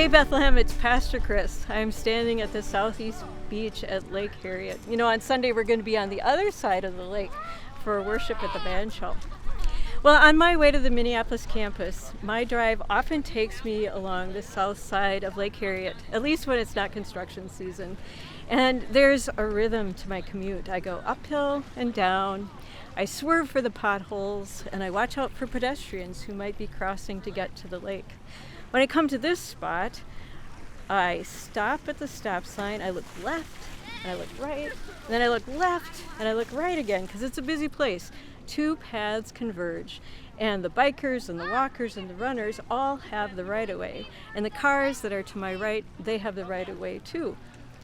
Hey Bethlehem, it's Pastor Kris. I'm standing at the southeast beach at Lake Harriet. You know, on Sunday we're going to be on the other side of the lake for worship at the band shell. Well, on my way to the Minneapolis campus, my drive often takes me along the south side of Lake Harriet, at least when it's not construction season. And there's a rhythm to my commute. I go uphill and down, I swerve for the potholes, and I watch out for pedestrians who might be crossing to get to the lake. When I come to this spot, I stop at the stop sign, I look left, and I look right, and then I look left, and I look right again, because it's a busy place. Two paths converge, and the bikers and the walkers and the runners all have the right-of-way. And the cars that are to my right, they have the right-of-way too.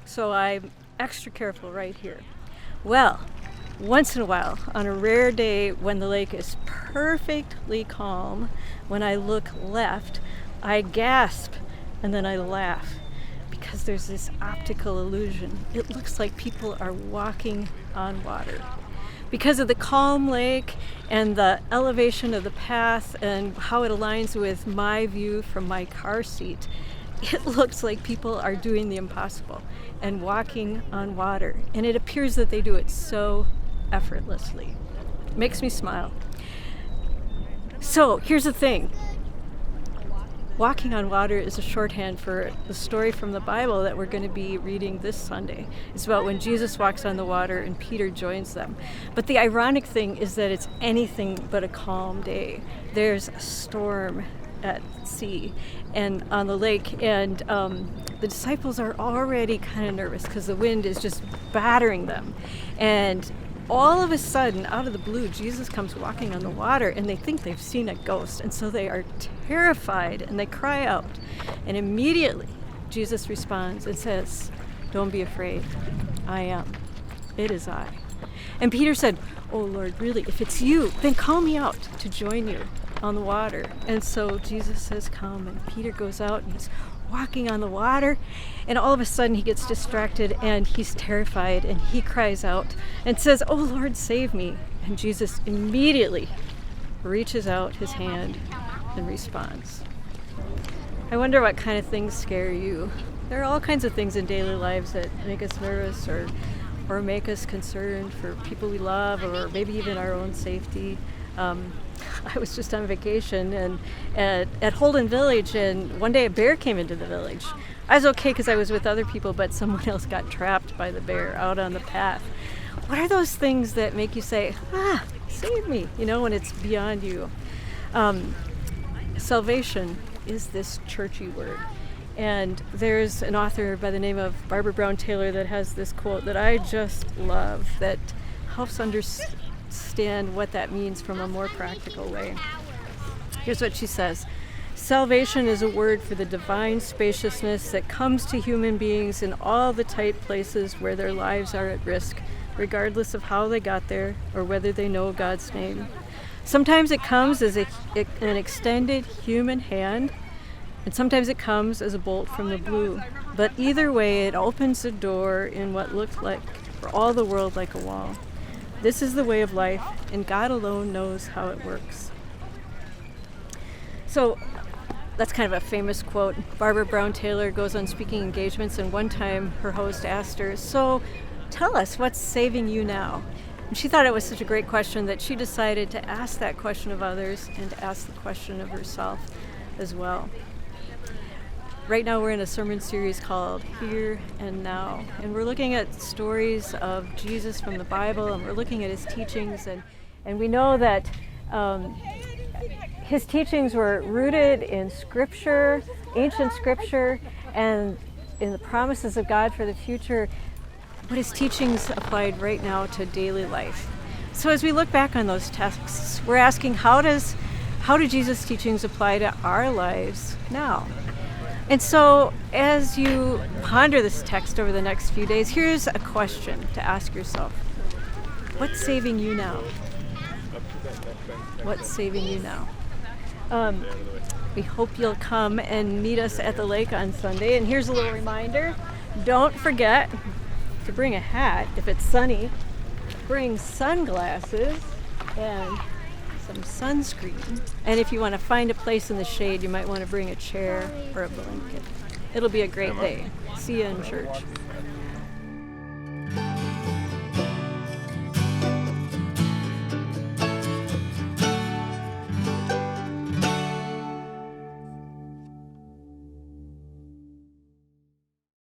So I'm extra careful right here. Well, once in a while, on a rare day when the lake is perfectly calm, when I look left, I gasp and then I laugh because there's this optical illusion. It looks like people are walking on water. Because of the calm lake and the elevation of the path and how it aligns with my view from my car seat, it looks like people are doing the impossible and walking on water. And it appears that they do it so effortlessly. It makes me smile. So here's the thing. Walking on water is a shorthand for the story from the Bible that we're going to be reading this Sunday. It's about when Jesus walks on the water and Peter joins them. But the ironic thing is that it's anything but a calm day. There's a storm at sea and on the lake, and the disciples are already kind of nervous because the wind is just battering them. And all of a sudden, out of the blue, Jesus comes walking on the water, and they think they've seen a ghost, and so they are terrified, and they cry out. And immediately, Jesus responds and says, "Don't be afraid. I am. It is I." And Peter said, "Oh Lord, really, if it's you, then call me out to join you on the water." And so Jesus says, "Come," and Peter goes out, and he's walking on the water, and all of a sudden he gets distracted and he's terrified, and he cries out and says, "Oh Lord, save me." And Jesus immediately reaches out his hand and responds. I wonder what kind of things scare you. There are all kinds of things in daily lives that make us nervous or make us concerned for people we love, or maybe even our own safety. I was just on vacation and at Holden Village, and one day a bear came into the village. I was okay because I was with other people, but someone else got trapped by the bear out on the path. What are those things that make you say, save me, when it's beyond you? Salvation is this churchy word. And there's an author by the name of Barbara Brown Taylor that has this quote that I just love that helps understand what that means from a more practical way. Here's what she says. "Salvation is a word for the divine spaciousness that comes to human beings in all the tight places where their lives are at risk, regardless of how they got there or whether they know God's name. Sometimes it comes as an extended human hand, and sometimes it comes as a bolt from the blue. But either way, it opens the door in what looked like, for all the world, like a wall. This is the way of life, and God alone knows how it works." So that's kind of a famous quote. Barbara Brown Taylor goes on speaking engagements, and one time her host asked her, "So tell us, what's saving you now?" And she thought it was such a great question that she decided to ask that question of others and to ask the question of herself as well. Right now we're in a sermon series called Here and Now, and we're looking at stories of Jesus from the Bible, and we're looking at his teachings, and we know that his teachings were rooted in Scripture, ancient Scripture, and in the promises of God for the future, but his teachings applied right now to daily life. So as we look back on those texts, we're asking, how do Jesus' teachings apply to our lives now? And so as you ponder this text over the next few days, here's a question to ask yourself. What's saving you now? What's saving you now? We hope you'll come and meet us at the lake on Sunday. And here's a little reminder. Don't forget to bring a hat if it's sunny. Bring sunglasses and some sunscreen. And if you want to find a place in the shade, you might want to bring a chair or a blanket. It'll be a great day. See you in church.